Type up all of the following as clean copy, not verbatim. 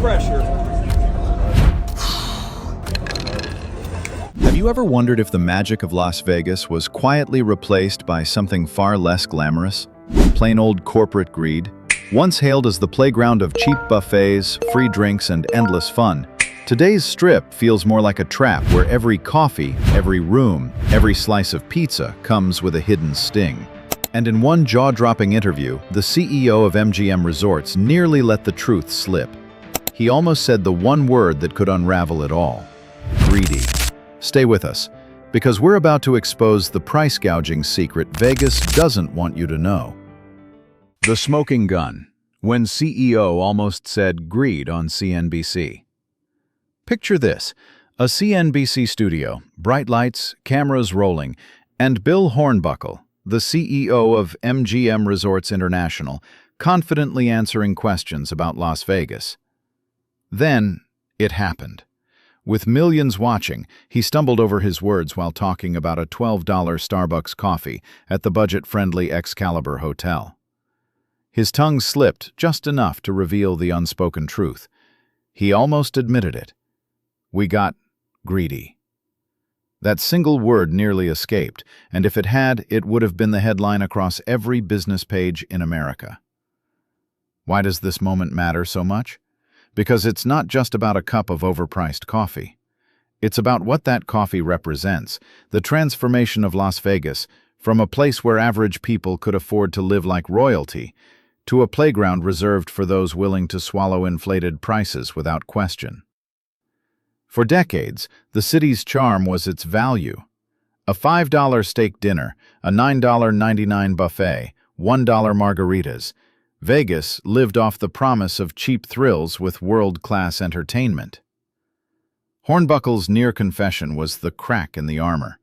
pressure. Have you ever wondered if the magic of Las Vegas was quietly replaced by something far less glamorous? Plain old corporate greed? Once hailed as the playground of cheap buffets, free drinks, and endless fun, today's Strip feels more like a trap where every coffee, every room, every slice of pizza comes with a hidden sting. And in one jaw-dropping interview, the CEO of MGM Resorts nearly let the truth slip. He almost said the one word that could unravel it all: greedy. Stay with us, because we're about to expose the price gouging secret Vegas doesn't want you to know. The smoking gun, when CEO almost said greed on CNBC. Picture this: a CNBC studio, bright lights, cameras rolling, and Bill Hornbuckle, the CEO of MGM Resorts International, confidently answering questions about Las Vegas. Then, it happened. With millions watching, he stumbled over his words while talking about a $12 Starbucks coffee at the budget-friendly Excalibur Hotel. His tongue slipped just enough to reveal the unspoken truth. He almost admitted it. We got greedy. That single word nearly escaped, and if it had, it would have been the headline across every business page in America. Why does this moment matter so much? Because it's not just about a cup of overpriced coffee. It's about what that coffee represents, the transformation of Las Vegas from a place where average people could afford to live like royalty to a playground reserved for those willing to swallow inflated prices without question. For decades, the city's charm was its value. A $5 steak dinner, a $9.99 buffet, $1 margaritas. Vegas lived off the promise of cheap thrills with world-class entertainment. Hornbuckle's near confession was the crack in the armor,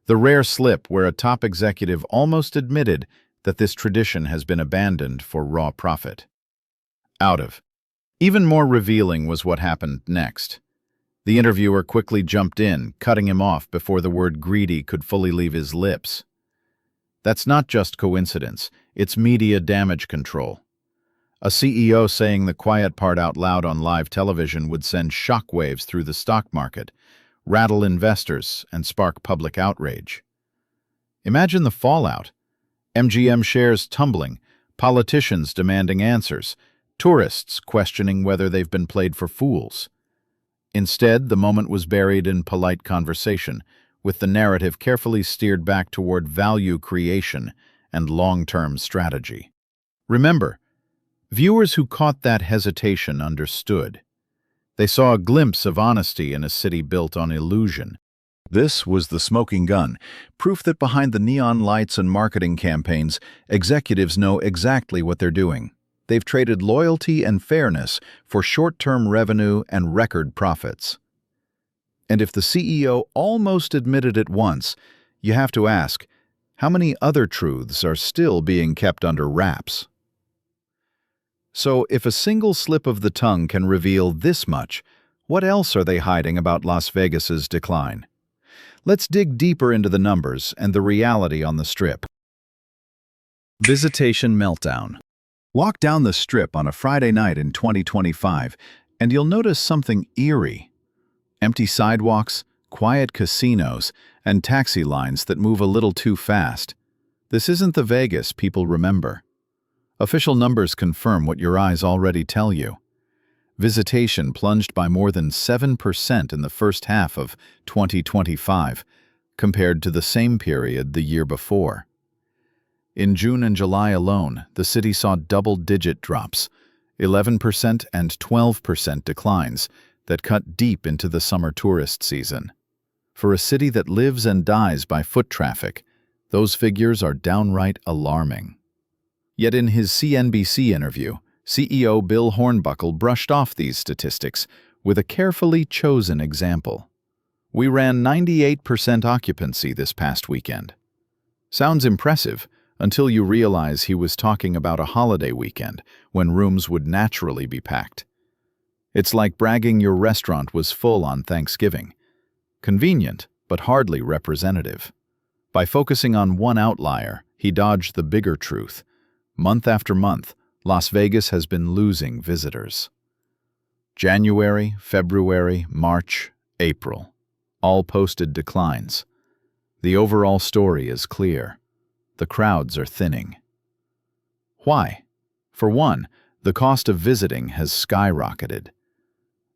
the rare slip where a top executive almost admitted that this tradition has been abandoned for raw profit. Even more revealing was what happened next. The interviewer quickly jumped in, cutting him off before the word greedy could fully leave his lips. That's not just coincidence, it's media damage control. A CEO saying the quiet part out loud on live television would send shockwaves through the stock market, rattle investors, and spark public outrage. Imagine the fallout. MGM shares tumbling, politicians demanding answers, tourists questioning whether they've been played for fools. Instead, the moment was buried in polite conversation, with the narrative carefully steered back toward value creation and long-term strategy. Remember, viewers who caught that hesitation understood. They saw a glimpse of honesty in a city built on illusion. This was the smoking gun, proof that behind the neon lights and marketing campaigns, executives know exactly what they're doing. They've traded loyalty and fairness for short-term revenue and record profits. And if the CEO almost admitted it once, you have to ask, how many other truths are still being kept under wraps? So, if a single slip of the tongue can reveal this much, what else are they hiding about Las Vegas's decline? Let's dig deeper into the numbers and the reality on the Strip. Visitation meltdown. Walk down the Strip on a Friday night in 2025, and you'll notice something eerie. Empty sidewalks, quiet casinos, and taxi lines that move a little too fast. This isn't the Vegas people remember. Official numbers confirm what your eyes already tell you. Visitation plunged by more than 7% in the first half of 2025, compared to the same period the year before. In June and July alone, the city saw double-digit drops, 11% and 12% declines that cut deep into the summer tourist season. For a city that lives and dies by foot traffic, those figures are downright alarming. Yet in his CNBC interview, CEO Bill Hornbuckle brushed off these statistics with a carefully chosen example. We ran 98% occupancy this past weekend. Sounds impressive until you realize he was talking about a holiday weekend when rooms would naturally be packed. It's like bragging your restaurant was full on Thanksgiving. Convenient, but hardly representative. By focusing on one outlier, he dodged the bigger truth. Month after month, Las Vegas has been losing visitors. January, February, March, April. All posted declines. The overall story is clear. The crowds are thinning. Why? For one, the cost of visiting has skyrocketed.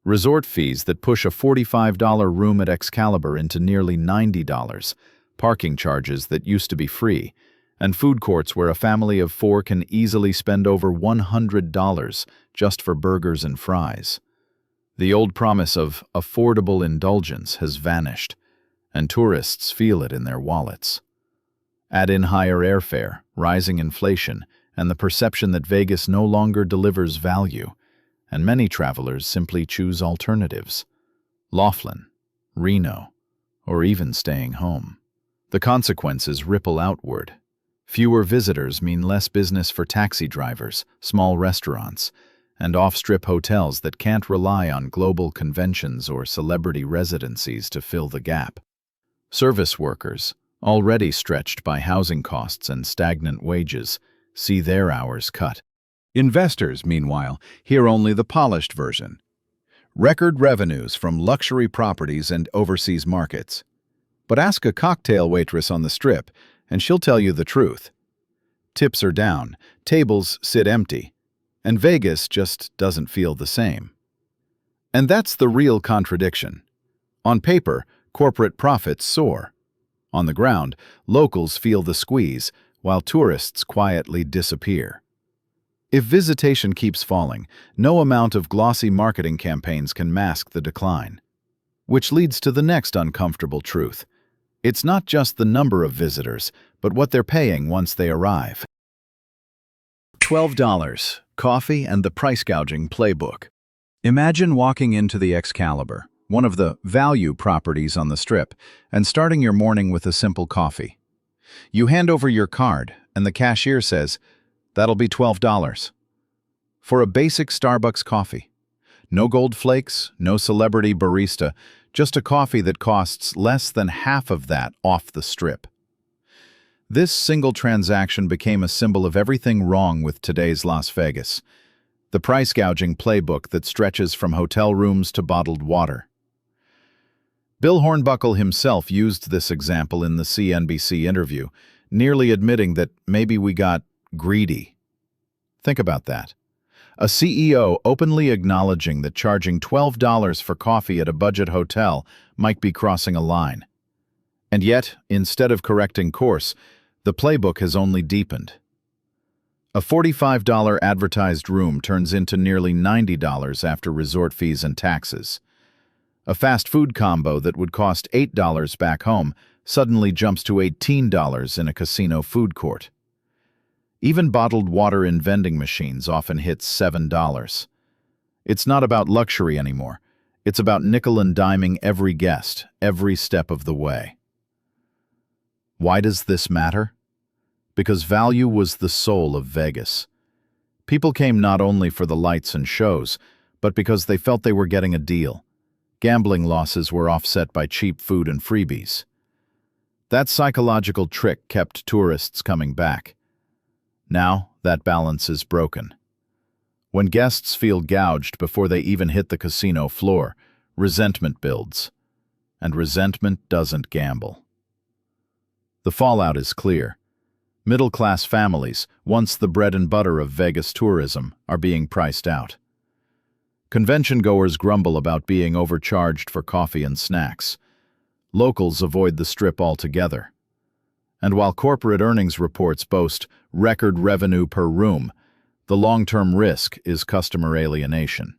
Resort fees that push a $45 room at Excalibur into nearly $90, parking charges that used to be free, and food courts where a family of 4 can easily spend over $100 just for burgers and fries. The old promise of affordable indulgence has vanished, and tourists feel it in their wallets. Add in higher airfare, rising inflation, and the perception that Vegas no longer delivers value, and many travelers simply choose alternatives: Laughlin, Reno, or even staying home. The consequences ripple outward. Fewer visitors mean less business for taxi drivers, small restaurants, and off-strip hotels that can't rely on global conventions or celebrity residencies to fill the gap. Service workers, already stretched by housing costs and stagnant wages, see their hours cut. Investors, meanwhile, hear only the polished version. Record revenues from luxury properties and overseas markets. But ask a cocktail waitress on the Strip, and she'll tell you the truth. Tips are down, tables sit empty, and Vegas just doesn't feel the same. And that's the real contradiction. On paper, corporate profits soar. On the ground, locals feel the squeeze, while tourists quietly disappear. If visitation keeps falling, no amount of glossy marketing campaigns can mask the decline. Which leads to the next uncomfortable truth. It's not just the number of visitors, but what they're paying once they arrive. $12, coffee and the price-gouging playbook. Imagine walking into the Excalibur, one of the value properties on the Strip, and starting your morning with a simple coffee. You hand over your card, and the cashier says, "That'll be $12. For a basic Starbucks coffee. No gold flakes, no celebrity barista, just a coffee that costs less than half of that off the Strip. This single transaction became a symbol of everything wrong with today's Las Vegas. The price-gouging playbook that stretches from hotel rooms to bottled water. Bill Hornbuckle himself used this example in the CNBC interview, nearly admitting that maybe we got greedy. Think about that. A CEO openly acknowledging that charging $12 for coffee at a budget hotel might be crossing a line. And yet, instead of correcting course, the playbook has only deepened. A $45 advertised room turns into nearly $90 after resort fees and taxes. A fast food combo that would cost $8 back home suddenly jumps to $18 in a casino food court. Even bottled water in vending machines often hits $7. It's not about luxury anymore. It's about nickel and diming every guest, every step of the way. Why does this matter? Because value was the soul of Vegas. People came not only for the lights and shows, but because they felt they were getting a deal. Gambling losses were offset by cheap food and freebies. That psychological trick kept tourists coming back. Now, that balance is broken. When guests feel gouged before they even hit the casino floor, resentment builds. And resentment doesn't gamble. The fallout is clear. Middle-class families, once the bread and butter of Vegas tourism, are being priced out. Convention-goers grumble about being overcharged for coffee and snacks. Locals avoid the Strip altogether. And while corporate earnings reports boast record revenue per room, the long-term risk is customer alienation.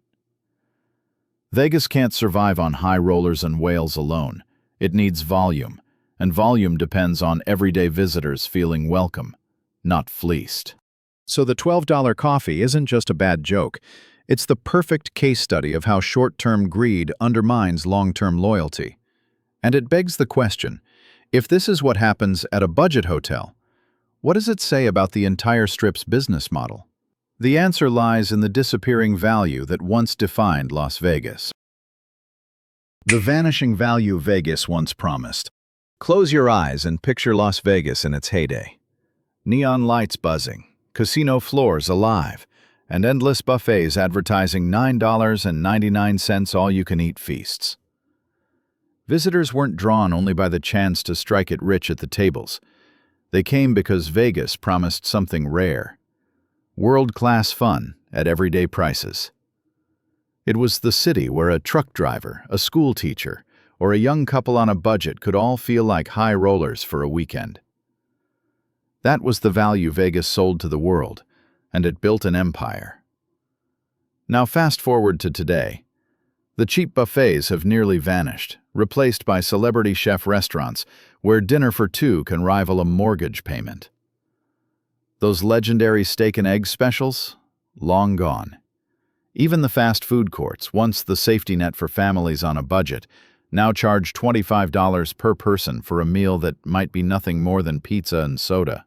Vegas can't survive on high rollers and whales alone. It needs volume, and volume depends on everyday visitors feeling welcome, not fleeced. So the $12 coffee isn't just a bad joke. It's the perfect case study of how short-term greed undermines long-term loyalty. And it begs the question, if this is what happens at a budget hotel, what does it say about the entire Strip's business model? The answer lies in the disappearing value that once defined Las Vegas. The vanishing value Vegas once promised. Close your eyes and picture Las Vegas in its heyday. Neon lights buzzing, casino floors alive, and endless buffets advertising $9.99 all-you-can-eat feasts. Visitors weren't drawn only by the chance to strike it rich at the tables. They came because Vegas promised something rare: world-class fun at everyday prices. It was the city where a truck driver, a school teacher, or a young couple on a budget could all feel like high rollers for a weekend. That was the value Vegas sold to the world, and it built an empire. Now fast forward to today. The cheap buffets have nearly vanished, replaced by celebrity chef restaurants where dinner for two can rival a mortgage payment. Those legendary steak and egg specials? Long gone. Even the fast food courts, once the safety net for families on a budget, now charge $25 per person for a meal that might be nothing more than pizza and soda.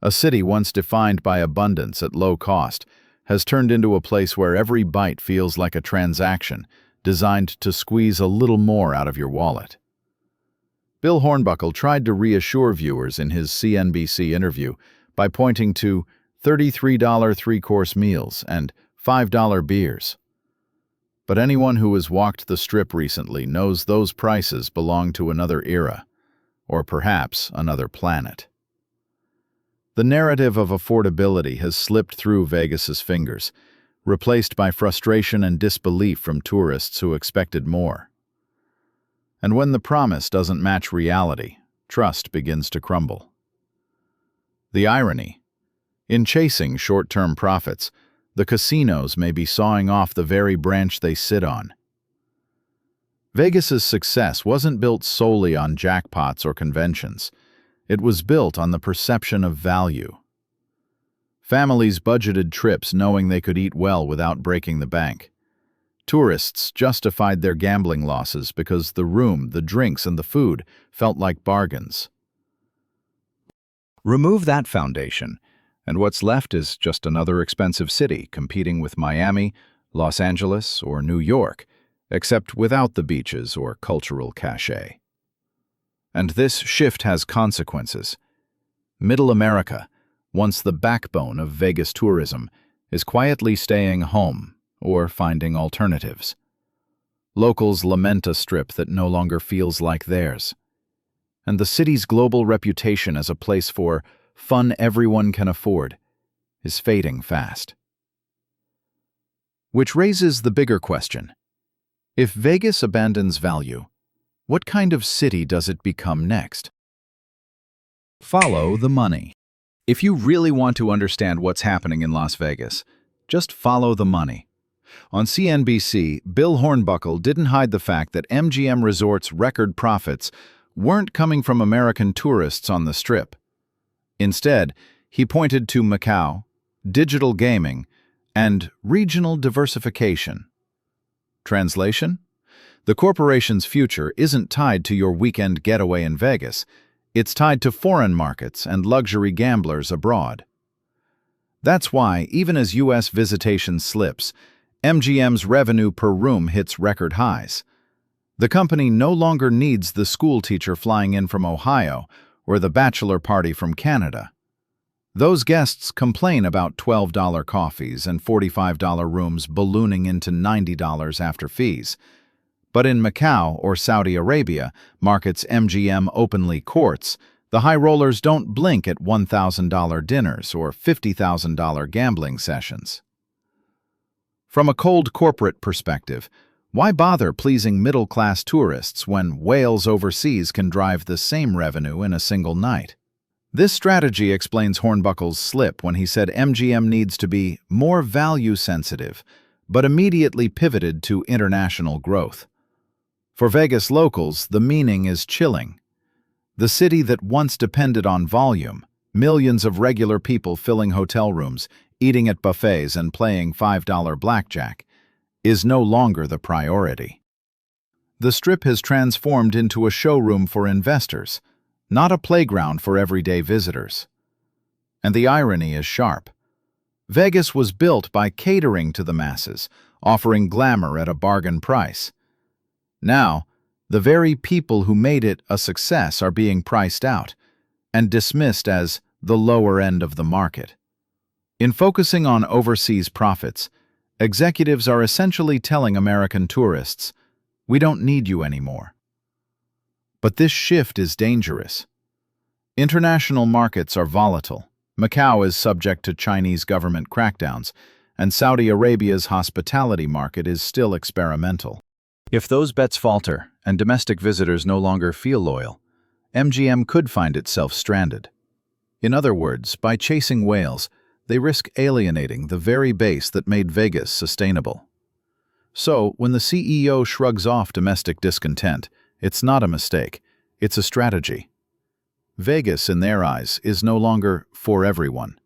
A city once defined by abundance at low cost has turned into a place where every bite feels like a transaction designed to squeeze a little more out of your wallet. Bill Hornbuckle tried to reassure viewers in his CNBC interview by pointing to $33 three-course meals and $5 beers. But anyone who has walked the Strip recently knows those prices belong to another era, or perhaps another planet. The narrative of affordability has slipped through Vegas's fingers, replaced by frustration and disbelief from tourists who expected more. And when the promise doesn't match reality, trust begins to crumble. The irony: in chasing short-term profits, the casinos may be sawing off the very branch they sit on. Vegas's success wasn't built solely on jackpots or conventions. It was built on the perception of value. Families budgeted trips knowing they could eat well without breaking the bank. Tourists justified their gambling losses because the room, the drinks, and the food felt like bargains. Remove that foundation, and what's left is just another expensive city competing with Miami, Los Angeles, or New York, except without the beaches or cultural cachet. And this shift has consequences. Middle America, once the backbone of Vegas tourism, is quietly staying home or finding alternatives. Locals lament a Strip that no longer feels like theirs. And the city's global reputation as a place for fun everyone can afford is fading fast. Which raises the bigger question: if Vegas abandons value, what kind of city does it become next? Follow the money. If you really want to understand what's happening in Las Vegas, just follow the money. On CNBC, Bill Hornbuckle didn't hide the fact that MGM Resorts' record profits weren't coming from American tourists on the Strip. Instead, he pointed to Macau, digital gaming, and regional diversification. Translation? The corporation's future isn't tied to your weekend getaway in Vegas. It's tied to foreign markets and luxury gamblers abroad. That's why, even as U.S. visitation slips, MGM's revenue per room hits record highs. The company no longer needs the school teacher flying in from Ohio or the bachelor party from Canada. Those guests complain about $12 coffees and $45 rooms ballooning into $90 after fees. But in Macau or Saudi Arabia, markets MGM openly courts, the high rollers don't blink at $1,000 dinners or $50,000 gambling sessions. From a cold corporate perspective, why bother pleasing middle-class tourists when whales overseas can drive the same revenue in a single night? This strategy explains Hornbuckle's slip when he said MGM needs to be more value-sensitive, but immediately pivoted to international growth. For Vegas locals, the meaning is chilling. The city that once depended on volume, millions of regular people filling hotel rooms, eating at buffets, and playing $5 blackjack, is no longer the priority. The Strip has transformed into a showroom for investors, not a playground for everyday visitors. And the irony is sharp. Vegas was built by catering to the masses, offering glamour at a bargain price. Now, the very people who made it a success are being priced out and dismissed as the lower end of the market. In focusing on overseas profits, executives are essentially telling American tourists, "We don't need you anymore." But this shift is dangerous. International markets are volatile. Macau is subject to Chinese government crackdowns, and Saudi Arabia's hospitality market is still experimental. If those bets falter and domestic visitors no longer feel loyal, MGM could find itself stranded. In other words, by chasing whales, they risk alienating the very base that made Vegas sustainable. So, when the CEO shrugs off domestic discontent, it's not a mistake, it's a strategy. Vegas, in their eyes, is no longer for everyone.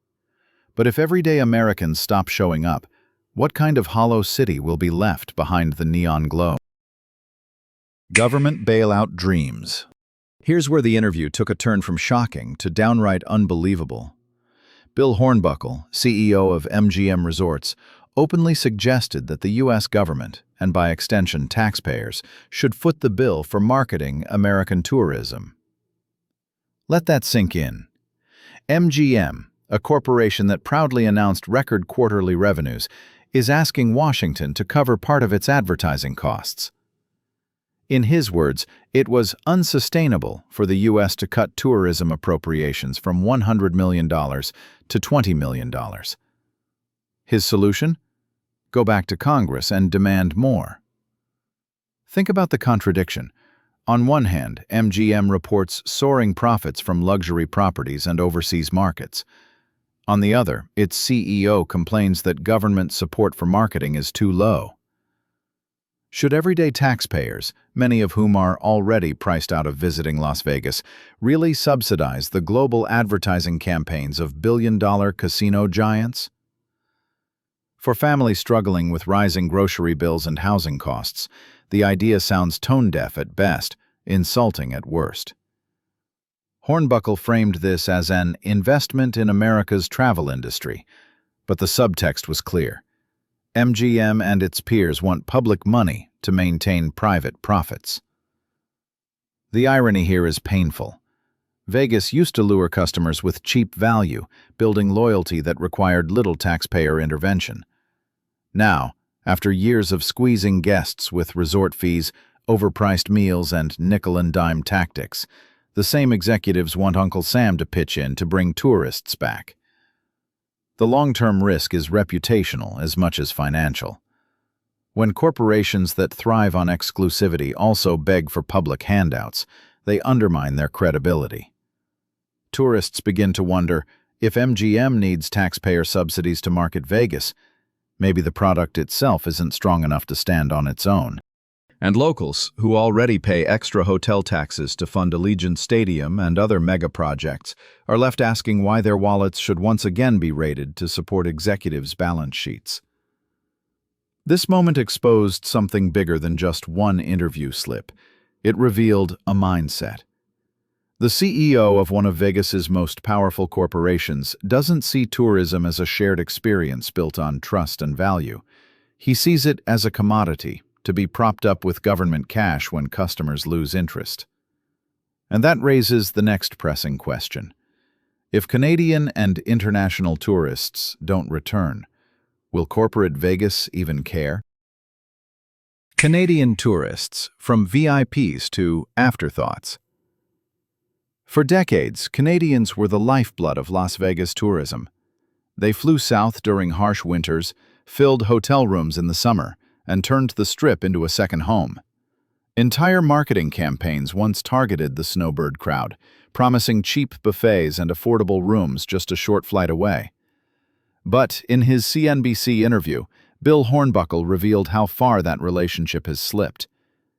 But if everyday Americans stop showing up, what kind of hollow city will be left behind the neon glow? Government bailout dreams. Here's where the interview took a turn from shocking to downright unbelievable. Bill Hornbuckle, CEO of MGM Resorts, openly suggested that the U.S. government, and by extension taxpayers, should foot the bill for marketing American tourism. Let that sink in. MGM, a corporation that proudly announced record quarterly revenues, is asking Washington to cover part of its advertising costs. In his words, it was unsustainable for the U.S. to cut tourism appropriations from $100 million to $20 million. His solution? Go back to Congress and demand more. Think about the contradiction. On one hand, MGM reports soaring profits from luxury properties and overseas markets. On the other, its CEO complains that government support for marketing is too low. Should everyday taxpayers, many of whom are already priced out of visiting Las Vegas, really subsidize the global advertising campaigns of billion-dollar casino giants? For families struggling with rising grocery bills and housing costs, the idea sounds tone-deaf at best, insulting at worst. Hornbuckle framed this as an investment in America's travel industry, but the subtext was clear. MGM and its peers want public money to maintain private profits. The irony here is painful. Vegas used to lure customers with cheap value, building loyalty that required little taxpayer intervention. Now, after years of squeezing guests with resort fees, overpriced meals, and nickel-and-dime tactics, the same executives want Uncle Sam to pitch in to bring tourists back. The long-term risk is reputational as much as financial. When corporations that thrive on exclusivity also beg for public handouts, they undermine their credibility. Tourists begin to wonder, if MGM needs taxpayer subsidies to market Vegas, maybe the product itself isn't strong enough to stand on its own. And locals, who already pay extra hotel taxes to fund Allegiant Stadium and other mega projects, are left asking why their wallets should once again be raided to support executives' balance sheets. This moment exposed something bigger than just one interview slip. It revealed a mindset. The CEO of one of Vegas's most powerful corporations doesn't see tourism as a shared experience built on trust and value. He sees it as a commodity, to be propped up with government cash when customers lose interest. And that raises the next pressing question. If Canadian and international tourists don't return, will corporate Vegas even care? Canadian tourists, from VIPs to afterthoughts. For decades, Canadians were the lifeblood of Las Vegas tourism. They flew south during harsh winters, filled hotel rooms in the summer, and turned the Strip into a second home. Entire marketing campaigns once targeted the snowbird crowd, promising cheap buffets and affordable rooms just a short flight away. But in his CNBC interview, Bill Hornbuckle revealed how far that relationship has slipped.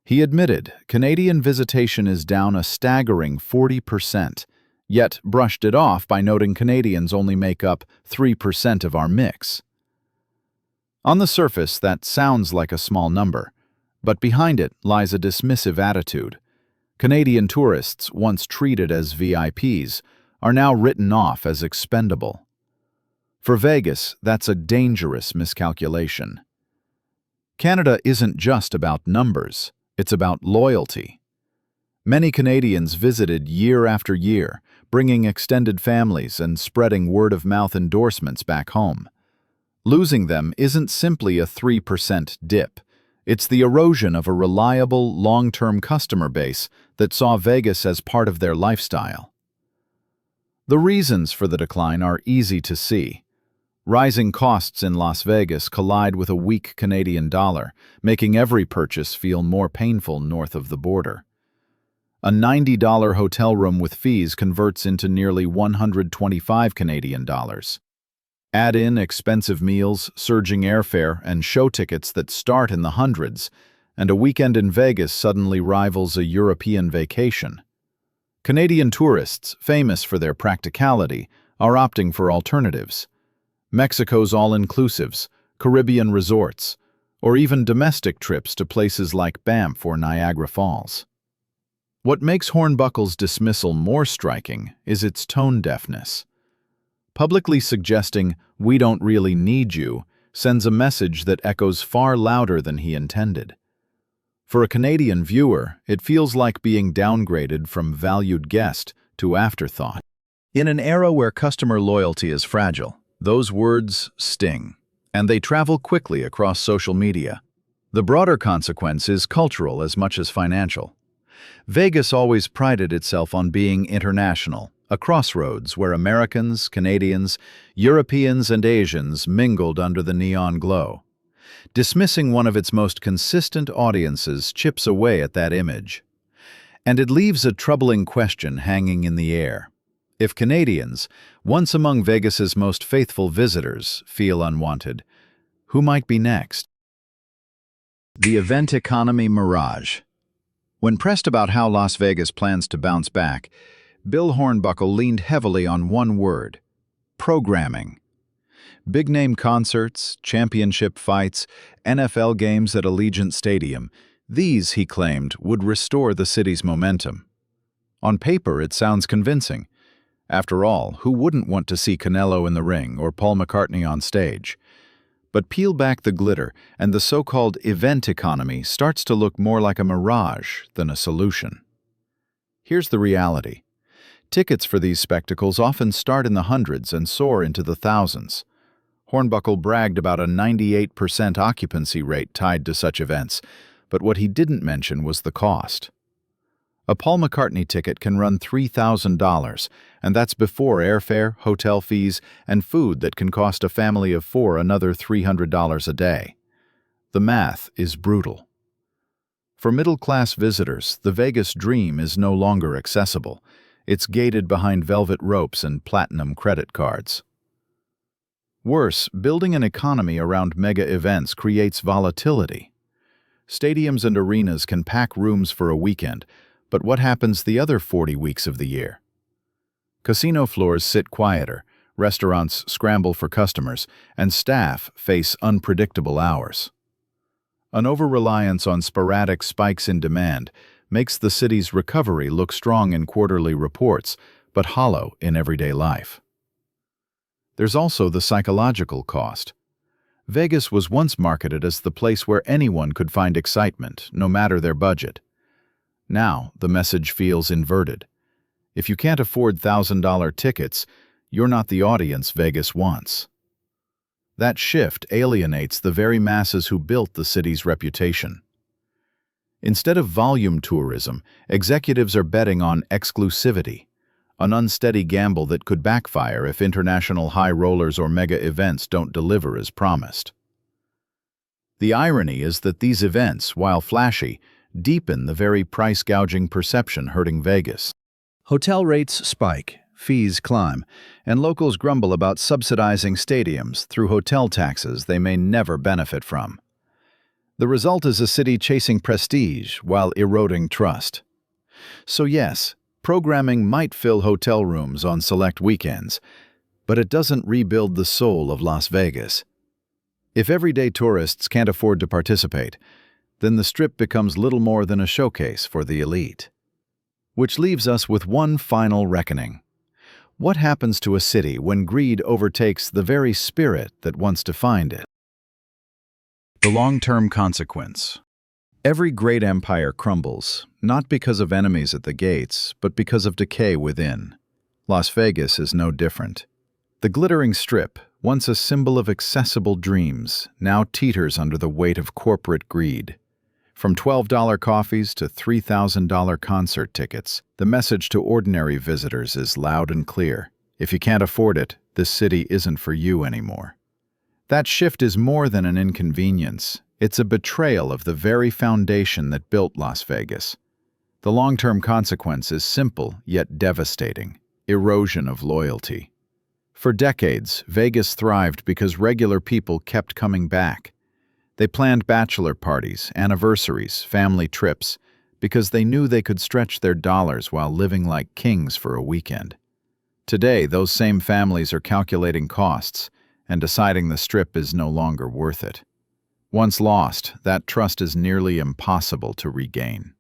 He admitted Canadian visitation is down a staggering 40%, yet brushed it off by noting Canadians only make up 3% of our mix. On the surface, that sounds like a small number, but behind it lies a dismissive attitude. Canadian tourists, once treated as VIPs, are now written off as expendable. For Vegas, that's a dangerous miscalculation. Canada isn't just about numbers, it's about loyalty. Many Canadians visited year after year, bringing extended families and spreading word-of-mouth endorsements back home. Losing them isn't simply a 3% dip. It's the erosion of a reliable, long-term customer base that saw Vegas as part of their lifestyle. The reasons for the decline are easy to see. Rising costs in Las Vegas collide with a weak Canadian dollar, making every purchase feel more painful north of the border. A $90 hotel room with fees converts into nearly 125 Canadian dollars. Add in expensive meals, surging airfare, and show tickets that start in the hundreds, and a weekend in Vegas suddenly rivals a European vacation. Canadian tourists, famous for their practicality, are opting for alternatives. Mexico's all-inclusives, Caribbean resorts, or even domestic trips to places like Banff or Niagara Falls. What makes Hornbuckle's dismissal more striking is its tone deafness. Publicly suggesting, "We don't really need you," sends a message that echoes far louder than he intended. For a Canadian viewer, it feels like being downgraded from valued guest to afterthought. In an era where customer loyalty is fragile, those words sting, and they travel quickly across social media. The broader consequence is cultural as much as financial. Vegas always prided itself on being international, a crossroads where Americans, Canadians, Europeans, and Asians mingled under the neon glow. Dismissing one of its most consistent audiences chips away at that image. And it leaves a troubling question hanging in the air. If Canadians, once among Vegas's most faithful visitors, feel unwanted, who might be next? The event economy mirage. When pressed about how Las Vegas plans to bounce back, Bill Hornbuckle leaned heavily on one word: programming. Big-name concerts, championship fights, NFL games at Allegiant Stadium, these, he claimed, would restore the city's momentum. On paper, it sounds convincing. After all, who wouldn't want to see Canelo in the ring or Paul McCartney on stage? But peel back the glitter, and the so-called event economy starts to look more like a mirage than a solution. Here's the reality. Tickets for these spectacles often start in the hundreds and soar into the thousands. Hornbuckle bragged about a 98% occupancy rate tied to such events, but what he didn't mention was the cost. A Paul McCartney ticket can run $3,000, and that's before airfare, hotel fees, and food that can cost a family of four another $300 a day. The math is brutal. For middle-class visitors, the Vegas dream is no longer accessible. It's gated behind velvet ropes and platinum credit cards. Worse, building an economy around mega events creates volatility. Stadiums and arenas can pack rooms for a weekend, but what happens the other 40 weeks of the year? Casino floors sit quieter, restaurants scramble for customers, and staff face unpredictable hours. An over-reliance on sporadic spikes in demand makes the city's recovery look strong in quarterly reports, but hollow in everyday life. There's also the psychological cost. Vegas was once marketed as the place where anyone could find excitement, no matter their budget. Now, the message feels inverted. If you can't afford $1,000 tickets, you're not the audience Vegas wants. That shift alienates the very masses who built the city's reputation. Instead of volume tourism, executives are betting on exclusivity, an unsteady gamble that could backfire if international high rollers or mega events don't deliver as promised. The irony is that these events, while flashy, deepen the very price-gouging perception hurting Vegas. Hotel rates spike, fees climb, and locals grumble about subsidizing stadiums through hotel taxes they may never benefit from. The result is a city chasing prestige while eroding trust. So yes, programming might fill hotel rooms on select weekends, but it doesn't rebuild the soul of Las Vegas. If everyday tourists can't afford to participate, then the Strip becomes little more than a showcase for the elite. Which leaves us with one final reckoning. What happens to a city when greed overtakes the very spirit that once defined it? The long-term consequence. Every great empire crumbles, not because of enemies at the gates, but because of decay within. Las Vegas is no different. The glittering strip, once a symbol of accessible dreams, now teeters under the weight of corporate greed. From $12 coffees to $3,000 concert tickets, the message to ordinary visitors is loud and clear. If you can't afford it, this city isn't for you anymore. That shift is more than an inconvenience. It's a betrayal of the very foundation that built Las Vegas. The long-term consequence is simple yet devastating: erosion of loyalty. For decades, Vegas thrived because regular people kept coming back. They planned bachelor parties, anniversaries, family trips, because they knew they could stretch their dollars while living like kings for a weekend. Today, those same families are calculating costs and deciding the Strip is no longer worth it. Once lost, that trust is nearly impossible to regain.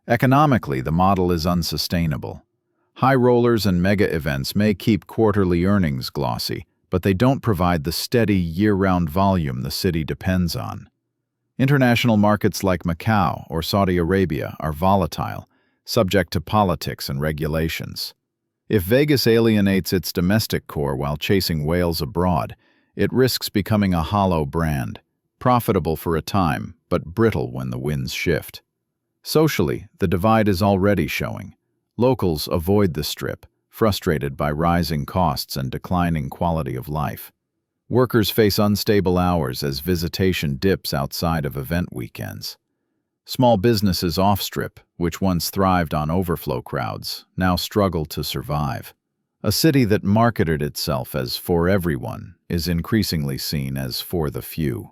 Economically, the model is unsustainable. High rollers and mega events may keep quarterly earnings glossy, but they don't provide the steady year-round volume the city depends on. International markets like Macau or Saudi Arabia are volatile, subject to politics and regulations. If Vegas alienates its domestic core while chasing whales abroad, it risks becoming a hollow brand, profitable for a time, but brittle when the winds shift. Socially, the divide is already showing. Locals avoid the Strip, frustrated by rising costs and declining quality of life. Workers face unstable hours as visitation dips outside of event weekends. Small businesses off-Strip, which once thrived on overflow crowds, now struggle to survive. A city that marketed itself as for everyone is increasingly seen as for the few.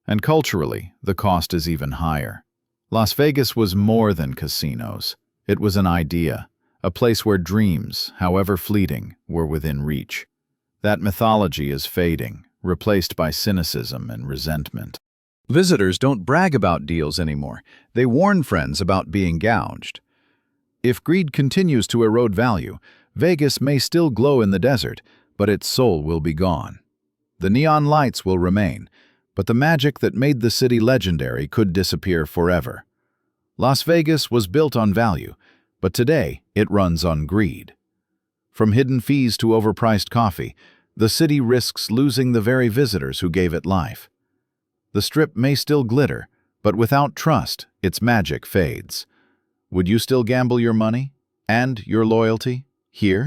And culturally, the cost is even higher. Las Vegas was more than casinos. It was an idea, a place where dreams, however fleeting, were within reach. That mythology is fading, replaced by cynicism and resentment. Visitors don't brag about deals anymore. They warn friends about being gouged. If greed continues to erode value, Vegas may still glow in the desert, but its soul will be gone. The neon lights will remain, but the magic that made the city legendary could disappear forever. Las Vegas was built on value, but today it runs on greed. From hidden fees to overpriced coffee, the city risks losing the very visitors who gave it life. The Strip may still glitter, but without trust, its magic fades. Would you still gamble your money and your loyalty here?